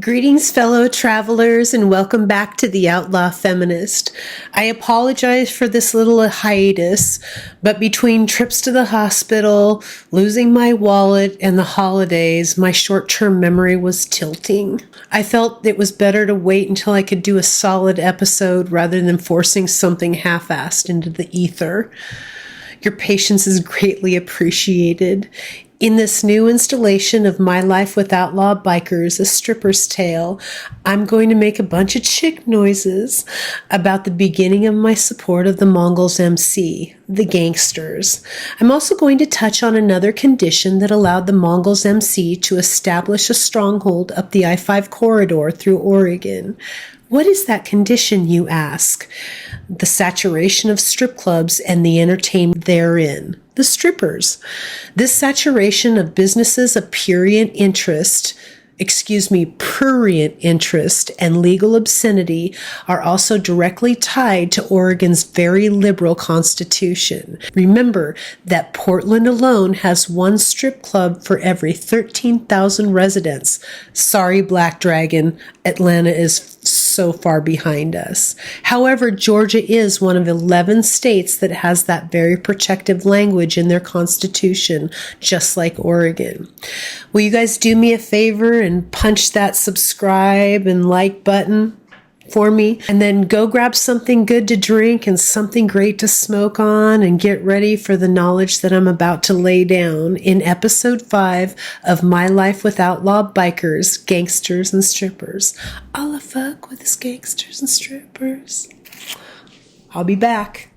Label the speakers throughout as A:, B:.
A: Greetings, fellow travelers, and welcome back to the Outlaw Feminist. I apologize for this little hiatus, but between trips to the hospital, losing my wallet, and the holidays, my short-term memory was tilting. I felt it was better to wait until I could do a solid episode rather than forcing something half-assed into the ether. Your patience is greatly appreciated. In this new installation of My Life with Outlaw Bikers, A Stripper's Tale, I'm going to make a bunch of chick noises about the beginning of my support of the Mongols MC, the Gangsters. I'm also going to touch on another condition that allowed the Mongols MC to establish a stronghold up the I-5 corridor through Oregon. What is that condition, you ask? The saturation of strip clubs and the entertainment therein. The strippers. This saturation of businesses of prurient interest and legal obscenity are also directly tied to Oregon's very liberal constitution. Remember that Portland alone has one strip club for every 13,000 residents. Sorry, Black Dragon, Atlanta is so far behind us. However, Georgia is one of 11 states that has that very protective language in their constitution, just like Oregon. Will you guys do me a favor and punch that subscribe and like button for me, and then go grab something good to drink and something great to smoke on and get ready for the knowledge that I'm about to lay down in episode 5 of My Life with Outlaw Bikers, Gangsters and Strippers. All the fuck with his gangsters and strippers. I'll be back.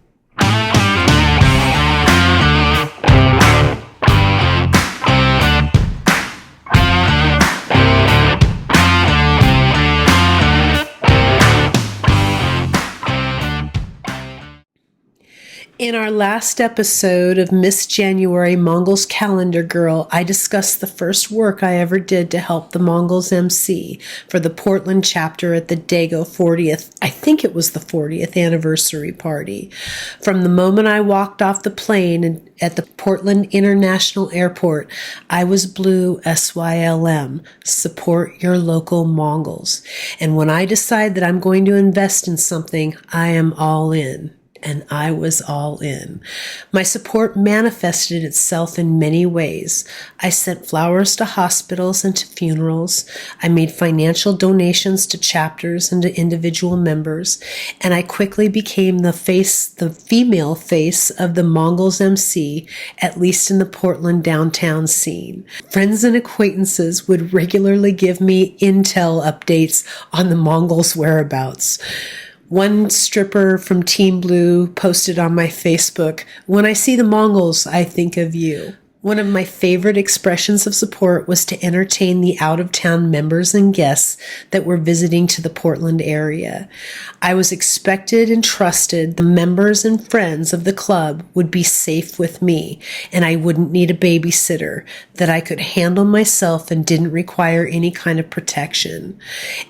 A: In our last episode of Miss January Mongols Calendar Girl, I discussed the first work I ever did to help the Mongols MC for the Portland chapter at the Dago 40th, I think it was the 40th anniversary party. From the moment I walked off the plane at the Portland International Airport, I was blue SYLM, support your local Mongols. And when I decide that I'm going to invest in something, I am all in. And I was all in. My support manifested itself in many ways. I sent flowers to hospitals and to funerals. I made financial donations to chapters and to individual members. And I quickly became the female face of the Mongols MC, at least in the Portland downtown scene. Friends and acquaintances would regularly give me intel updates on the Mongols' whereabouts. One stripper from Team Blue posted on my Facebook, "When I see the Mongols, I think of you." One of my favorite expressions of support was to entertain the out-of-town members and guests that were visiting to the Portland area. I was expected and trusted the members and friends of the club would be safe with me, and I wouldn't need a babysitter, that I could handle myself and didn't require any kind of protection.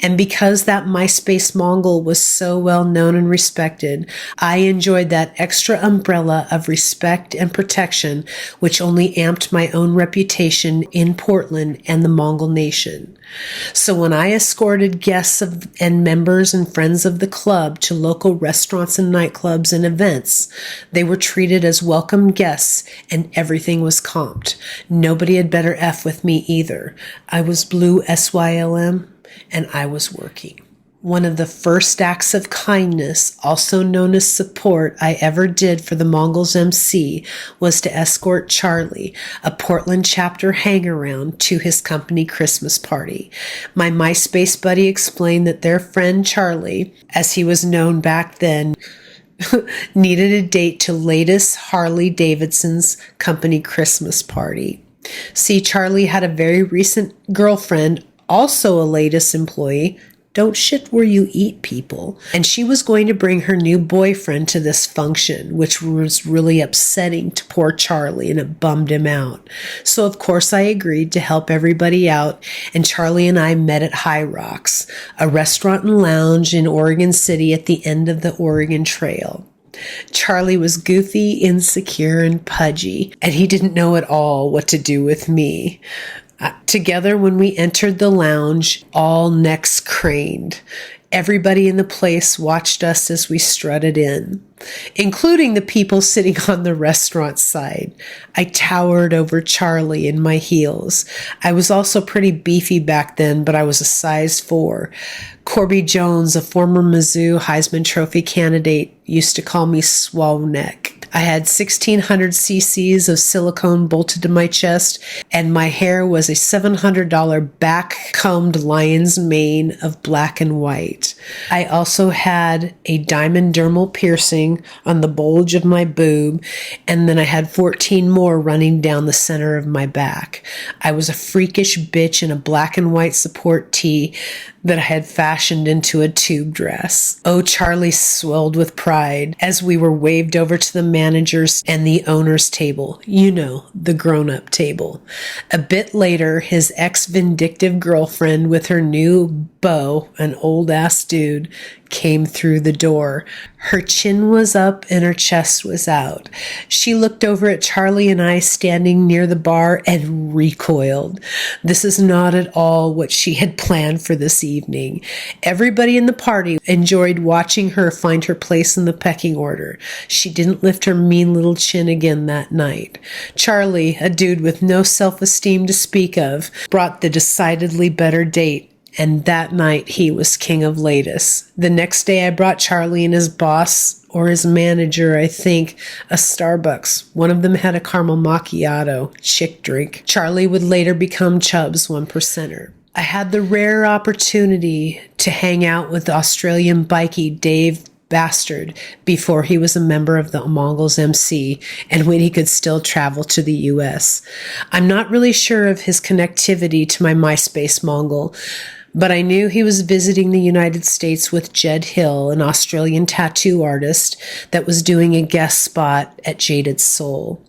A: And because that MySpace Mongol was so well known and respected, I enjoyed that extra umbrella of respect and protection, which only amped my own reputation in Portland and the Mongol nation. So when I escorted guests and members and friends of the club to local restaurants and nightclubs and events, they were treated as welcome guests and everything was comped. Nobody had better F with me either. I was blue SYLM and I was working. One of the first acts of kindness, also known as support, I ever did for the Mongols MC was to escort Charlie, a Portland chapter hangaround, to his company Christmas party. My MySpace buddy explained that their friend Charlie, as he was known back then, needed a date to Latus Harley Davidson's company Christmas party. See, Charlie had a very recent girlfriend, also a Latus employee. Don't shit where you eat, people. And she was going to bring her new boyfriend to this function, which was really upsetting to poor Charlie, and it bummed him out. So, of course, I agreed to help everybody out, and Charlie and I met at High Rocks, a restaurant and lounge in Oregon City at the end of the Oregon Trail. Charlie was goofy, insecure, and pudgy, and he didn't know at all what to do with me. Together, when we entered the lounge, all necks craned. Everybody in the place watched us as we strutted in, including the people sitting on the restaurant side. I towered over Charlie in my heels. I was also pretty beefy back then, but I was a size 4. Corby Jones, a former Mizzou Heisman Trophy candidate, used to call me Swole Neck. I had 1,600 cc's of silicone bolted to my chest, and my hair was a $700 back-combed lion's mane of black and white. I also had a diamond dermal piercing on the bulge of my boob, and then I had 14 more running down the center of my back. I was a freakish bitch in a black and white support tee that I had fashioned into a tube dress. Oh, Charlie swelled with pride as we were waved over to the manager's and the owner's table. You know, the grown-up table. A bit later, his ex-vindictive girlfriend with her new beau, an old-ass dude, came through the door. Her chin was up and her chest was out. She looked over at Charlie and I standing near the bar and recoiled. This is not at all what she had planned for this evening. Everybody in the party enjoyed watching her find her place in the pecking order. She didn't lift her mean little chin again that night. Charlie, a dude with no self-esteem to speak of, brought the decidedly better date. And that night, he was king of Latus. The next day, I brought Charlie and his boss, or his manager, I think, a Starbucks. One of them had a caramel macchiato, chick drink. Charlie would later become Chubb's 1%er. I had the rare opportunity to hang out with Australian bikie Dave Bastard before he was a member of the Mongols MC and when he could still travel to the US. I'm not really sure of his connectivity to my MySpace Mongol, but I knew he was visiting the United States with Jed Hill, an Australian tattoo artist that was doing a guest spot at Jaded Soul.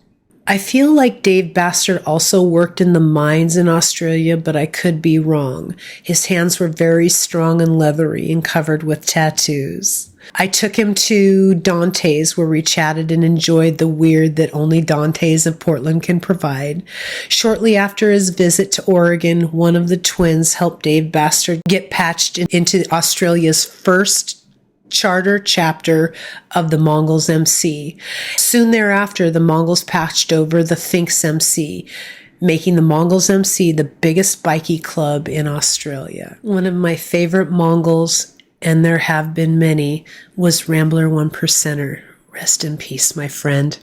A: I feel like Dave Bastard also worked in the mines in Australia, but I could be wrong. His hands were very strong and leathery and covered with tattoos. I took him to Dante's, where we chatted and enjoyed the weird that only Dante's of Portland can provide. Shortly after his visit to Oregon, one of the twins helped Dave Bastard get patched into Australia's first charter chapter of the Mongols MC. Soon thereafter, the Mongols patched over the Finks MC, making the Mongols MC the biggest bikie club in Australia. One of my favorite Mongols, and there have been many, was Rambler 1%er. Rest in peace, my friend.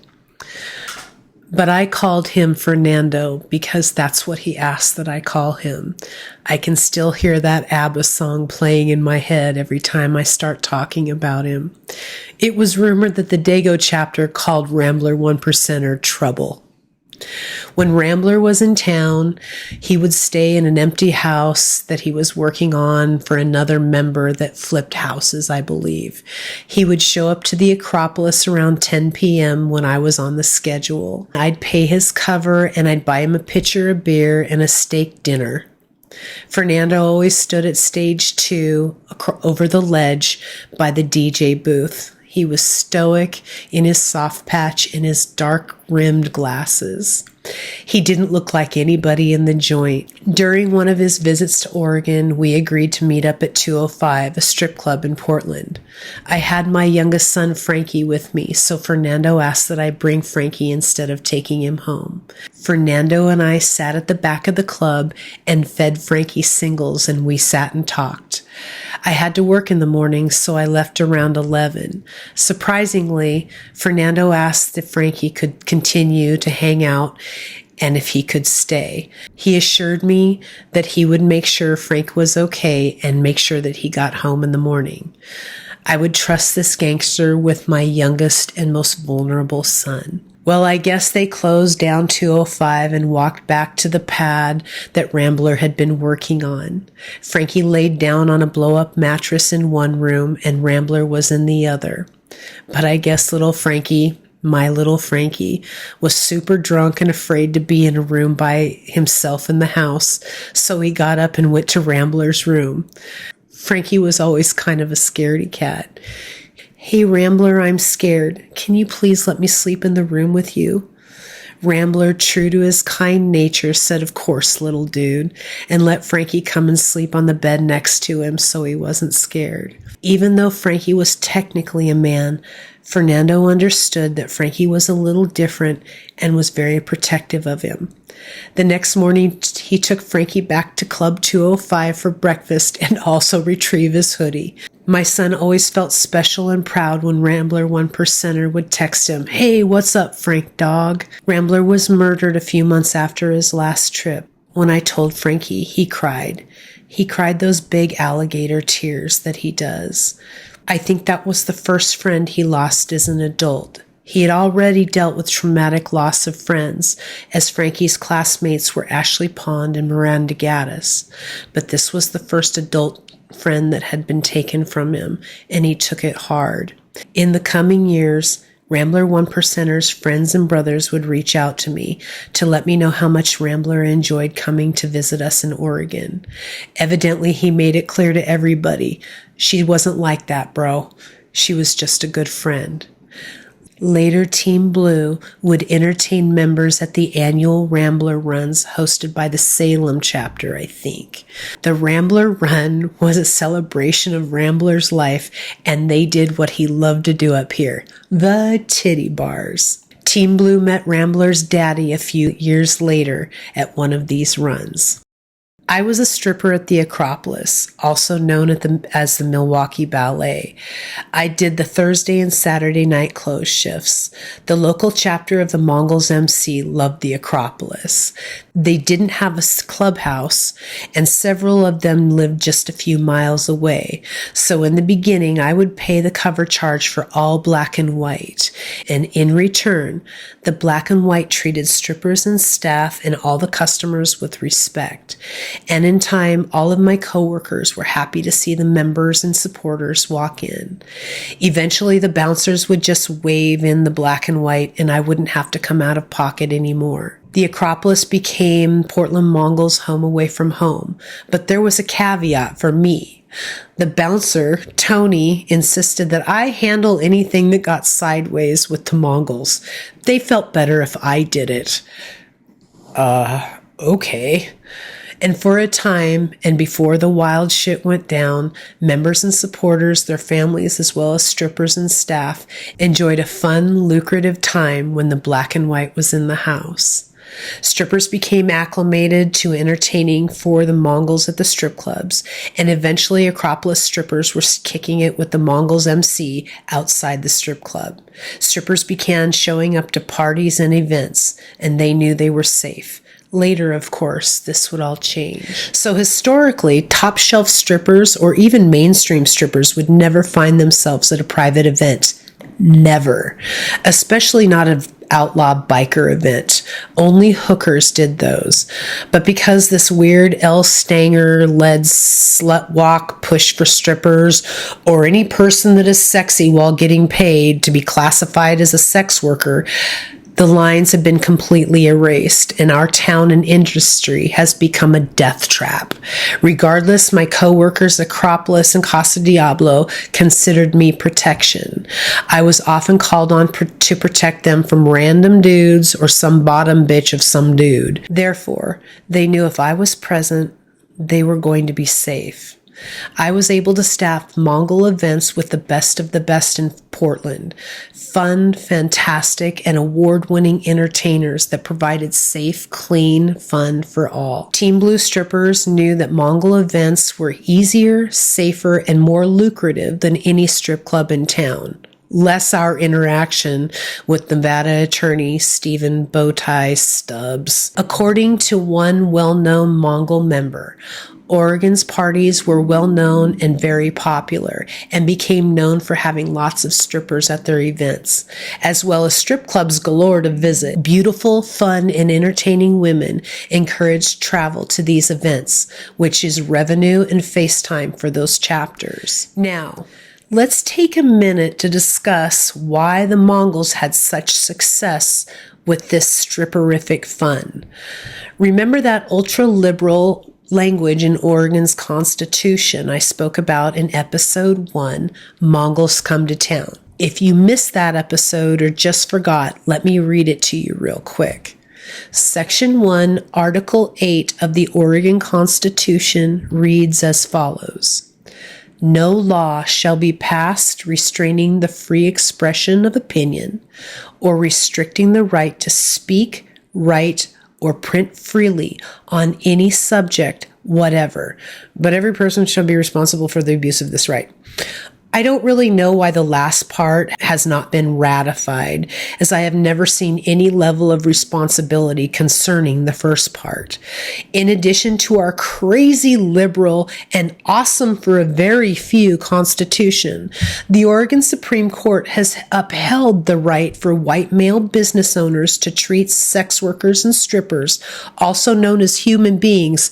A: But I called him Fernando because that's what he asked that I call him. I can still hear that ABBA song playing in my head every time I start talking about him. It was rumored that the Dago chapter called Rambler 1%er Trouble. When Rambler was in town, he would stay in an empty house that he was working on for another member that flipped houses, I believe. He would show up to the Acropolis around 10 p.m. when I was on the schedule. I'd pay his cover and I'd buy him a pitcher of beer and a steak dinner. Fernando always stood at stage 2 over the ledge by the DJ booth. He was stoic in his soft patch and his dark-rimmed glasses. He didn't look like anybody in the joint. During one of his visits to Oregon, we agreed to meet up at 205, a strip club in Portland. I had my youngest son, Frankie, with me, so Fernando asked that I bring Frankie instead of taking him home. Fernando and I sat at the back of the club and fed Frankie singles, and we sat and talked. I had to work in the morning, so I left around 11. Surprisingly, Fernando asked if Frankie could continue to hang out and if he could stay. He assured me that he would make sure Frank was okay and make sure that he got home in the morning. I would trust this gangster with my youngest and most vulnerable son. Well, I guess they closed down 205 and walked back to the pad that Rambler had been working on. Frankie laid down on a blow-up mattress in one room and Rambler was in the other. But I guess little Frankie, my little Frankie, was super drunk and afraid to be in a room by himself in the house, so he got up and went to Rambler's room. Frankie was always kind of a scaredy cat. "Hey, Rambler, I'm scared. Can you please let me sleep in the room with you?" Rambler, true to his kind nature, said, "Of course, little dude," and let Frankie come and sleep on the bed next to him so he wasn't scared. Even though Frankie was technically a man, Fernando understood that Frankie was a little different and was very protective of him. The next morning, he took Frankie back to Club 205 for breakfast and also retrieved his hoodie. My son always felt special and proud when Rambler 1%er would text him, "Hey, what's up, Frank dog?" Rambler was murdered a few months after his last trip. When I told Frankie, he cried. He cried those big alligator tears that he does. I think that was the first friend he lost as an adult. He had already dealt with traumatic loss of friends, as Frankie's classmates were Ashley Pond and Miranda Gaddis. But this was the first adult friend that had been taken from him, and he took it hard. In the coming years, Rambler 1%er's friends and brothers would reach out to me to let me know how much Rambler enjoyed coming to visit us in Oregon. Evidently, he made it clear to everybody, she wasn't like that, bro. She was just a good friend. Later, Team Blue would entertain members at the annual Rambler runs hosted by the Salem chapter, I think. The Rambler run was a celebration of Rambler's life, and they did what he loved to do up here, the titty bars. Team Blue met Rambler's daddy a few years later at one of these runs. I was a stripper at the Acropolis, also known as the Milwaukie Ballet. I did the Thursday and Saturday night close shifts. The local chapter of the Mongols MC loved the Acropolis. They didn't have a clubhouse, and several of them lived just a few miles away. So in the beginning, I would pay the cover charge for all black and white. And in return, the black and white treated strippers and staff and all the customers with respect. And in time, all of my coworkers were happy to see the members and supporters walk in. Eventually, the bouncers would just wave in the black and white, and I wouldn't have to come out of pocket anymore. The Acropolis became Portland Mongols' home away from home, but there was a caveat for me. The bouncer, Tony, insisted that I handle anything that got sideways with the Mongols. They felt better if I did it. Okay. And for a time, and before the wild shit went down, members and supporters, their families, as well as strippers and staff, enjoyed a fun, lucrative time when the black and white was in the house. Strippers became acclimated to entertaining for the Mongols at the strip clubs, and eventually Acropolis strippers were kicking it with the Mongols MC outside the strip club. Strippers began showing up to parties and events, and they knew they were safe. Later, of course, this would all change. So historically, top shelf strippers or even mainstream strippers would never find themselves at a private event. Never. Especially not an Outlaw Biker event. Only hookers did those. But because this weird Elle Stanger-led slut walk push for strippers, or any person that is sexy while getting paid to be classified as a sex worker, the lines have been completely erased, and our town and industry has become a death trap. Regardless, my co-workers Acropolis and Casa Diablo considered me protection. I was often called on to protect them from random dudes or some bottom bitch of some dude. Therefore, they knew if I was present, they were going to be safe. I was able to staff Mongol events with the best of the best in Portland. Fun, fantastic, and award-winning entertainers that provided safe, clean fun for all. Team Blue strippers knew that Mongol events were easier, safer, and more lucrative than any strip club in town. Less our interaction with Nevada attorney Stephen Bowtie Stubbs. According to one well-known Mongol member, Oregon's parties were well known and very popular, and became known for having lots of strippers at their events, as well as strip clubs galore to visit. Beautiful, fun, and entertaining women encouraged travel to these events, which is revenue and FaceTime for those chapters. Now, let's take a minute to discuss why the Mongols had such success with this stripperific fun. Remember that ultra-liberal language in Oregon's Constitution I spoke about in episode 1, Mongols Come to Town. If you missed that episode or just forgot, let me read it to you real quick. Section 1, Article 8 of the Oregon Constitution reads as follows. No law shall be passed restraining the free expression of opinion or restricting the right to speak, write, or print freely on any subject whatever, but every person shall be responsible for the abuse of this right. I don't really know why the last part has not been ratified, as I have never seen any level of responsibility concerning the first part. In addition to our crazy liberal and awesome for a very few Constitution, the Oregon Supreme Court has upheld the right for white male business owners to treat sex workers and strippers, also known as human beings,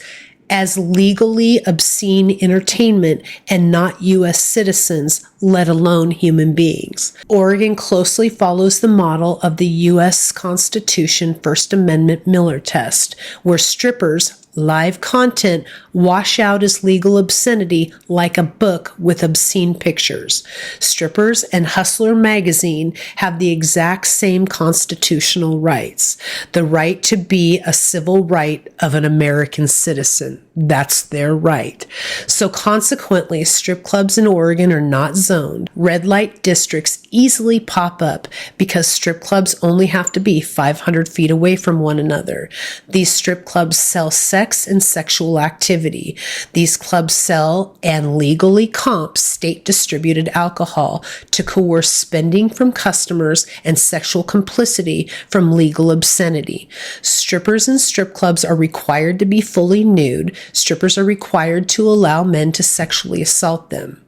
A: as legally obscene entertainment and not U.S. citizens, let alone human beings. Oregon closely follows the model of the U.S. Constitution First Amendment Miller test, where strippers, live content, wash out as legal obscenity like a book with obscene pictures. Strippers and Hustler magazine have the exact same constitutional rights. The right to be a civil right of an American citizen. That's their right. So consequently, strip clubs in Oregon are not zoned. Red light districts easily pop up because strip clubs only have to be 500 feet away from one another. These strip clubs sell sex and sexual activity. These clubs sell and legally comp state-distributed alcohol to coerce spending from customers and sexual complicity from legal obscenity. Strippers and strip clubs are required to be fully nude. Strippers are required to allow men to sexually assault them.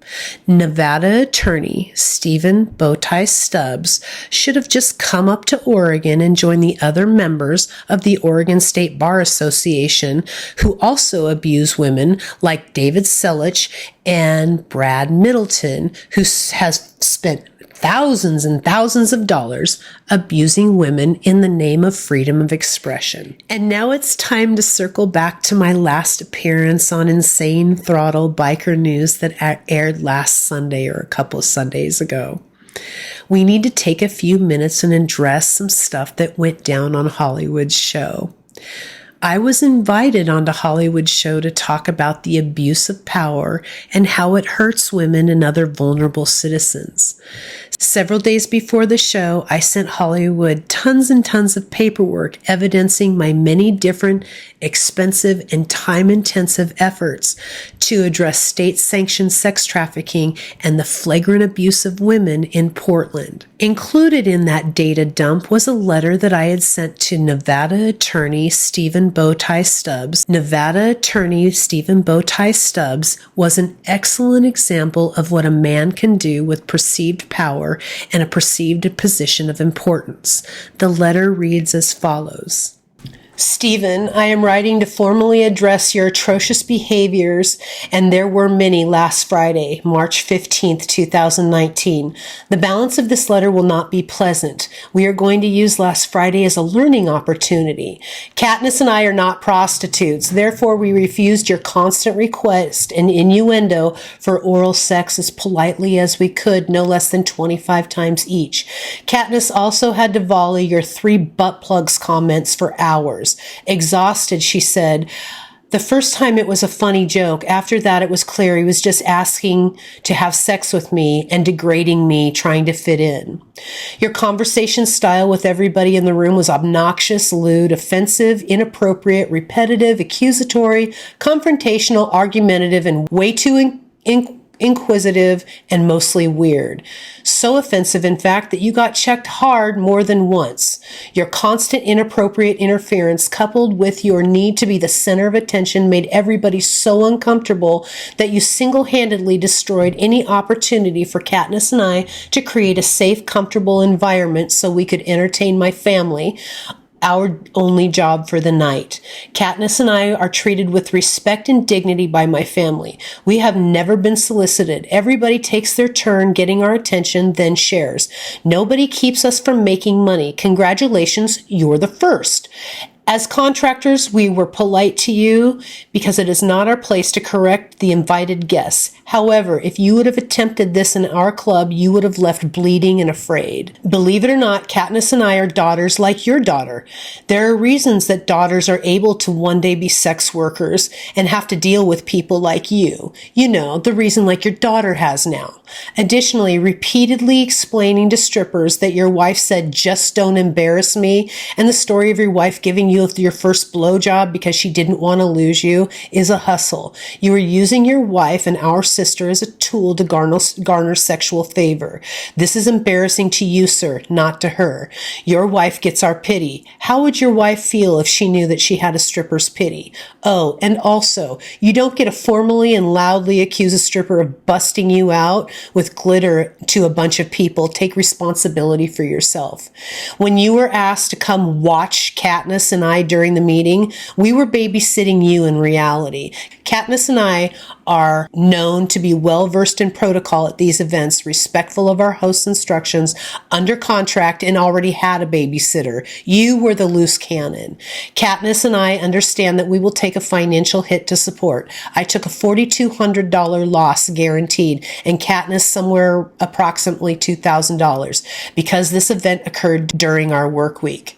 A: Nevada attorney Stephen Bowtie Stubbs should have just come up to Oregon and joined the other members of the Oregon State Bar Association who also abuse women, like David Selich and Brad Middleton, who has spent thousands and thousands of dollars abusing women in the name of freedom of expression. And now it's time to circle back to my last appearance on Insane Throttle Biker News that aired last Sunday or a couple of Sundays ago. We need to take a few minutes and address some stuff that went down on Hollywood's show. I was invited onto Hollywood's show to talk about the abuse of power and how it hurts women and other vulnerable citizens. Several days before the show, I sent Hollywood tons and tons of paperwork evidencing my many different expensive and time-intensive efforts to address state-sanctioned sex trafficking and the flagrant abuse of women in Portland. Included in that data dump was a letter that I had sent to Nevada attorney Stephen Bowtie Stubbs. Nevada attorney Stephen Bowtie Stubbs was an excellent example of what a man can do with perceived power and a perceived position of importance. The letter reads as follows. Stephen, I am writing to formally address your atrocious behaviors, and there were many last Friday, March 15th, 2019. The balance of this letter will not be pleasant. We are going to use last Friday as a learning opportunity. Katniss and I are not prostitutes. Therefore, we refused your constant request and innuendo for oral sex as politely as we could, no less than 25 times each. Katniss also had to volley your 3 butt plugs comments for hours. Exhausted, she said, the first time it was a funny joke. After that, it was clear he was just asking to have sex with me and degrading me, trying to fit in. Your conversation style with everybody in the room was obnoxious, lewd, offensive, inappropriate, repetitive, accusatory, confrontational, argumentative, and way too inquisitive, and mostly weird. So offensive, in fact, that you got checked hard more than once. Your constant inappropriate interference, coupled with your need to be the center of attention, made everybody so uncomfortable that you single-handedly destroyed any opportunity for Katniss and I to create a safe, comfortable environment so we could entertain my family, our only job for the night. Katniss and I are treated with respect and dignity by my family. We have never been solicited. Everybody takes their turn getting our attention, then shares. Nobody keeps us from making money. Congratulations, you're the first. As contractors, we were polite to you because it is not our place to correct the invited guests. However, if you would have attempted this in our club, you would have left bleeding and afraid. Believe it or not, Katniss and I are daughters like your daughter. There are reasons that daughters are able to one day be sex workers and have to deal with people like you. You know, the reason like your daughter has now. Additionally, repeatedly explaining to strippers that your wife said, "Just don't embarrass me," and the story of your wife giving you your first blowjob because she didn't want to lose you is a hustle. You are using your wife and our sister as a tool to garner sexual favor. This is embarrassing to you, sir, not to her. Your wife gets our pity. How would your wife feel if she knew that she had a stripper's pity? Oh, and also, you don't get to formally and loudly accuse a stripper of busting you out with glitter to a bunch of people. Take responsibility for yourself. When you were asked to come watch Katniss and I during the meeting, we were babysitting you in reality. Katniss and I are known to be well versed in protocol at these events, respectful of our host's instructions, under contract, and already had a babysitter. You were the loose cannon. Katniss and I understand that we will take a financial hit to support. I took a $4,200 loss guaranteed, and Katniss somewhere approximately $2,000 because this event occurred during our work week.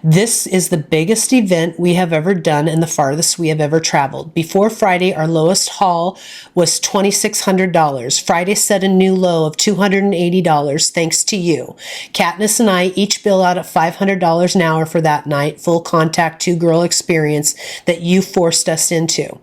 A: This is the biggest event we have ever done and the farthest we have ever traveled. Before Friday, our lowest haul was $2,600. Friday set a new low of $280 thanks to you. Katniss and I each bill out at $500 an hour for that night, full contact, two-girl experience that you forced us into.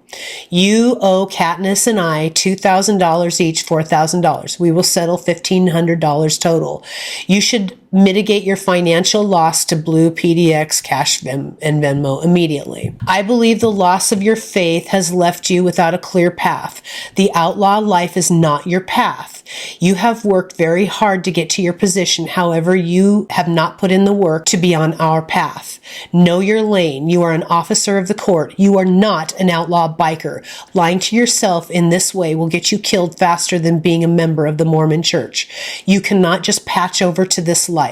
A: You owe Katniss and I $2,000 each, $4,000. We will settle $1,500 total. You should mitigate your financial loss to Blue, PDX, Cash, and Venmo immediately. I believe the loss of your faith has left you without a clear path. The outlaw life is not your path. You have worked very hard to get to your position. However, you have not put in the work to be on our path. Know your lane. You are an officer of the court. You are not an outlaw biker. Lying to yourself in this way will get you killed faster than being a member of the Mormon Church. You cannot just patch over to this life.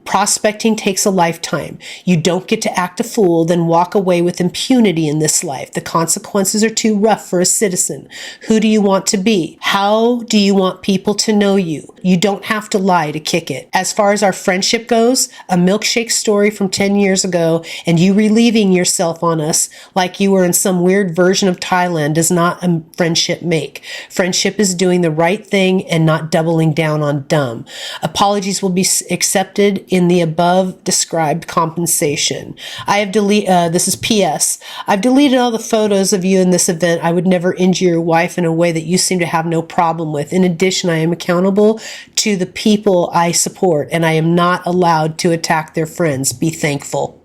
A: Prospecting takes a lifetime. You don't get to act a fool, then walk away with impunity in this life. The consequences are too rough for a citizen. Who do you want to be? How do you want people to know you? You don't have to lie to kick it. As far as our friendship goes, a milkshake story from 10 years ago and you relieving yourself on us like you were in some weird version of Thailand does not a friendship make. Friendship is doing the right thing and not doubling down on dumb. Apologies will be accepted in the above described compensation. I have this is PS. I've deleted all the photos of you in this event. I would never injure your wife in a way that you seem to have no problem with. In addition, I am accountable to the people I support, and I am not allowed to attack their friends. Be thankful.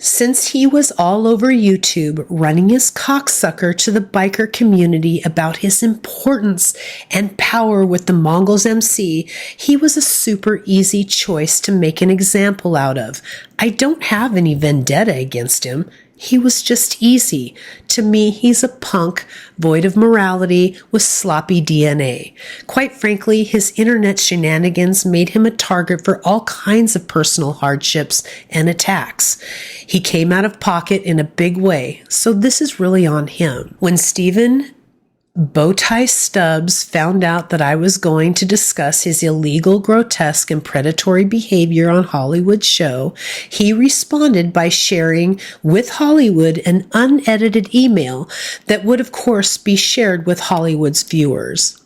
A: Since he was all over YouTube running his cocksucker to the biker community about his importance and power with the Mongols MC, he was a super easy choice to make an example out of. I don't have any vendetta against him. He was just easy. To me, he's a punk, void of morality, with sloppy DNA. Quite frankly, his internet shenanigans made him a target for all kinds of personal hardships and attacks. He came out of pocket in a big way, so this is really on him. When Stephen Bowtie Stubbs found out that I was going to discuss his illegal, grotesque, and predatory behavior on Hollywood's show, he responded by sharing with Hollywood an unedited email that would, of course, be shared with Hollywood's viewers.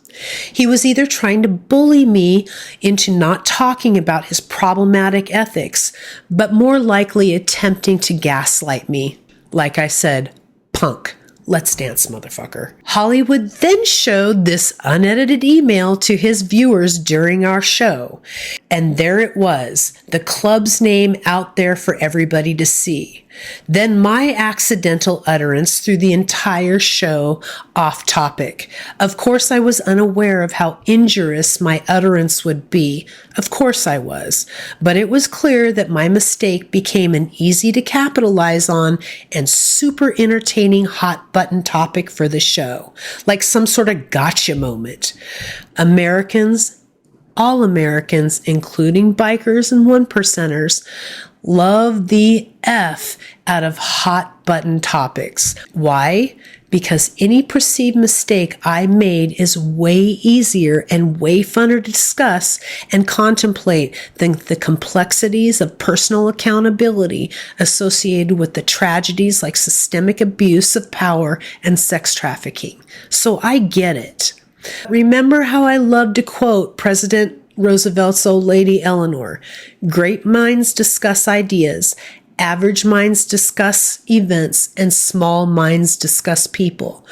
A: He was either trying to bully me into not talking about his problematic ethics, but more likely attempting to gaslight me. Like I said, punk. Let's dance, motherfucker. Hollywood then showed this unedited email to his viewers during our show. And there it was, the club's name out there for everybody to see. Then my accidental utterance through the entire show off topic. Of course, I was unaware of how injurious my utterance would be. Of course I was. But it was clear that my mistake became an easy to capitalize on and super entertaining hot button topic for the show. Like some sort of gotcha moment. Americans, all Americans, including bikers and one percenters, love the F out of hot button topics. Why? Because any perceived mistake I made is way easier and way funner to discuss and contemplate than the complexities of personal accountability associated with the tragedies like systemic abuse of power and sex trafficking. So I get it. Remember how I love to quote President Roosevelt's old lady Eleanor, "Great minds discuss ideas, average minds discuss events, and small minds discuss people."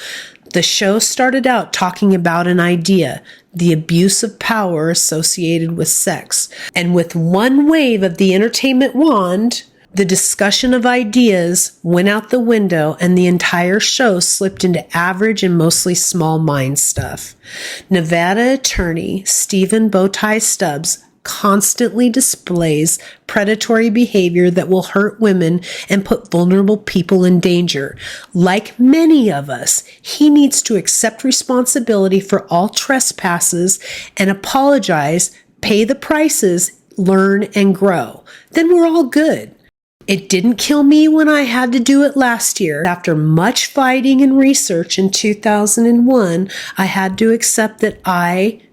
A: The show started out talking about an idea, the abuse of power associated with sex. And with one wave of the entertainment wand, the discussion of ideas went out the window and the entire show slipped into average and mostly small mind stuff. Nevada attorney Stephen Bowtie Stubbs constantly displays predatory behavior that will hurt women and put vulnerable people in danger. Like many of us, he needs to accept responsibility for all trespasses and apologize, pay the prices, learn, and grow. Then we're all good. It didn't kill me when I had to do it last year. After much fighting and research in 2001, I had to accept that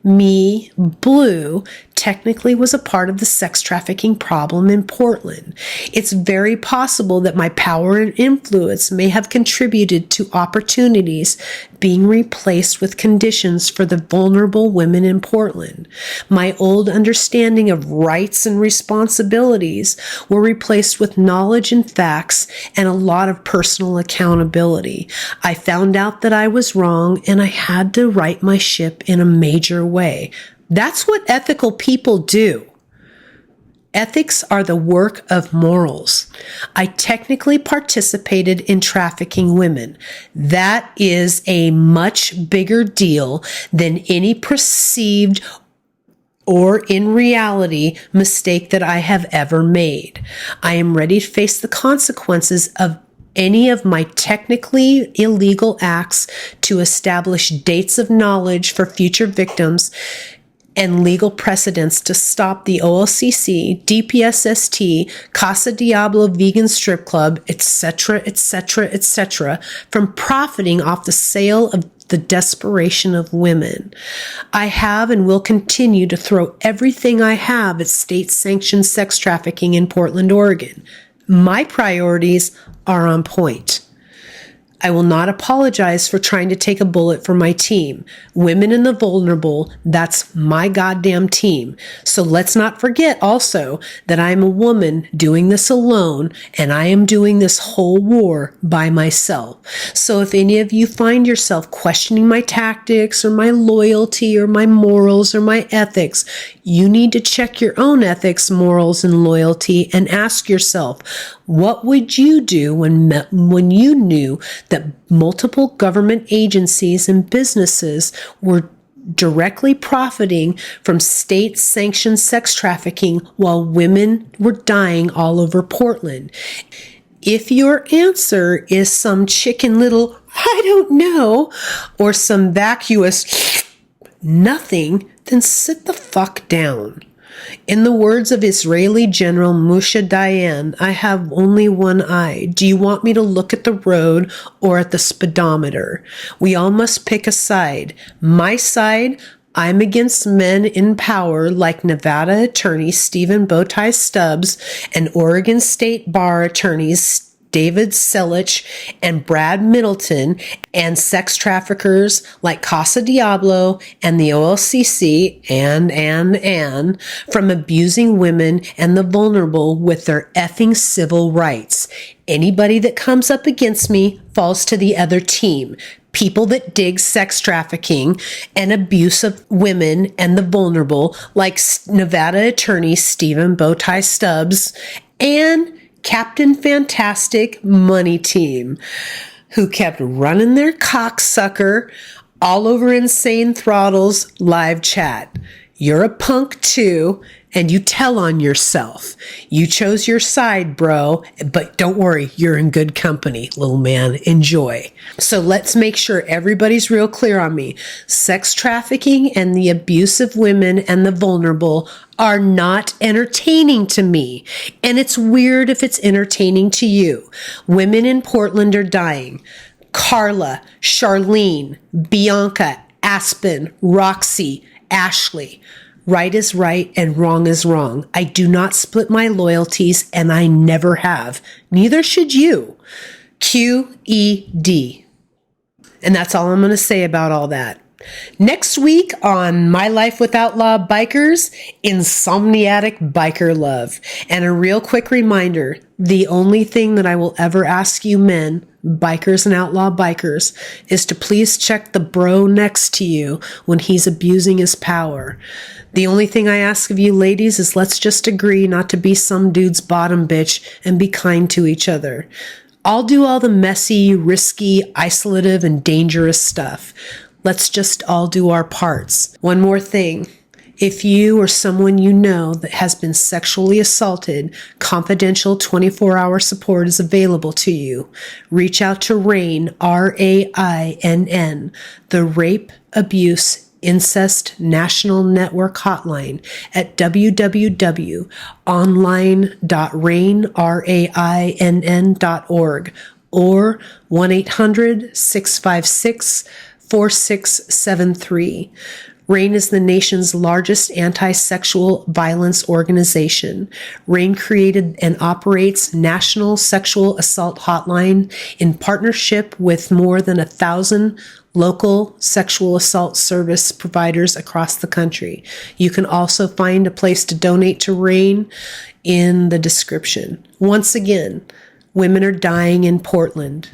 A: BLU, technically was a part of the sex trafficking problem in Portland. It's very possible that my power and influence may have contributed to opportunities being replaced with conditions for the vulnerable women in Portland. My old understanding of rights and responsibilities were replaced with knowledge and facts and a lot of personal accountability. I found out that I was wrong and I had to right my ship in a major way. That's what ethical people do. Ethics are the work of morals. I technically participated in trafficking women. That is a much bigger deal than any perceived or in reality mistake that I have ever made. I am ready to face the consequences of any of my technically illegal acts to establish dates of knowledge for future victims and legal precedents to stop the OLCC, DPSST, Casa Diablo Vegan Strip Club, etc., etc., etc., from profiting off the sale of the desperation of women. I have and will continue to throw everything I have at state-sanctioned sex trafficking in Portland, Oregon. My priorities are on point. I will not apologize for trying to take a bullet for my team. Women and the vulnerable, that's my goddamn team. So let's not forget also that I'm a woman doing this alone and I am doing this whole war by myself. So if any of you find yourself questioning my tactics or my loyalty or my morals or my ethics, you need to check your own ethics, morals, and loyalty and ask yourself, what would you do when you knew that multiple government agencies and businesses were directly profiting from state-sanctioned sex trafficking while women were dying all over Portland? If your answer is some chicken little, I don't know, or some vacuous nothing, then sit the fuck down. In the words of Israeli General Moshe Dayan, I have only one eye. Do you want me to look at the road or at the speedometer? We all must pick a side. My side, I'm against men in power like Nevada attorney Stephen Bowtie Stubbs and Oregon State Bar attorneys David Selich and Brad Middleton, and sex traffickers like Casa Diablo and the OLCC and from abusing women and the vulnerable with their effing civil rights. Anybody that comes up against me falls to the other team. People that dig sex trafficking and abuse of women and the vulnerable, like Nevada attorney Stephen Bowtie Stubbs and Captain Fantastic Money Team, who kept running their cocksucker all over Insane Throttle's live chat. You're a punk too, and you tell on yourself. You chose your side, bro, but don't worry, you're in good company, little man. Enjoy. So let's make sure everybody's real clear on me. Sex trafficking and the abuse of women and the vulnerable are not entertaining to me. And it's weird if it's entertaining to you. Women in Portland are dying. Carla, Charlene, Bianca, Aspen, Roxy, Ashley. Right is right and wrong is wrong. I do not split my loyalties, and I never have. Neither should you. QED. And that's all I'm going to say about all that. Next week on My Life with Outlaw Bikers, insomniatic biker love. And a real quick reminder, the only thing that I will ever ask you men, bikers and outlaw bikers, is to please check the bro next to you when he's abusing his power. The only thing I ask of you ladies is let's just agree not to be some dude's bottom bitch and be kind to each other. I'll do all the messy, risky, isolative, and dangerous stuff. Let's just all do our parts. One more thing. If you or someone you know that has been sexually assaulted, confidential 24-hour support is available to you. Reach out to RAINN, RAINN, the Rape, Abuse, Incest National Network Hotline at www.online.rainn.org or 1-800-656-4673. RAINN is the nation's largest anti-sexual violence organization. RAINN created and operates National Sexual Assault Hotline in partnership with more than 1,000 local sexual assault service providers across the country. You can also find a place to donate to RAINN in the description. Once again, women are dying in Portland.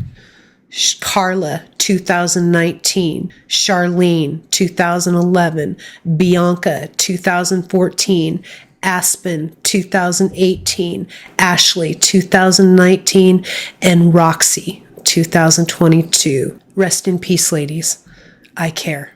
A: Carla, 2019. Charlene, 2011. Bianca, 2014. Aspen, 2018. Ashley, 2019. And Roxy, 2022. Rest in peace, ladies. I care.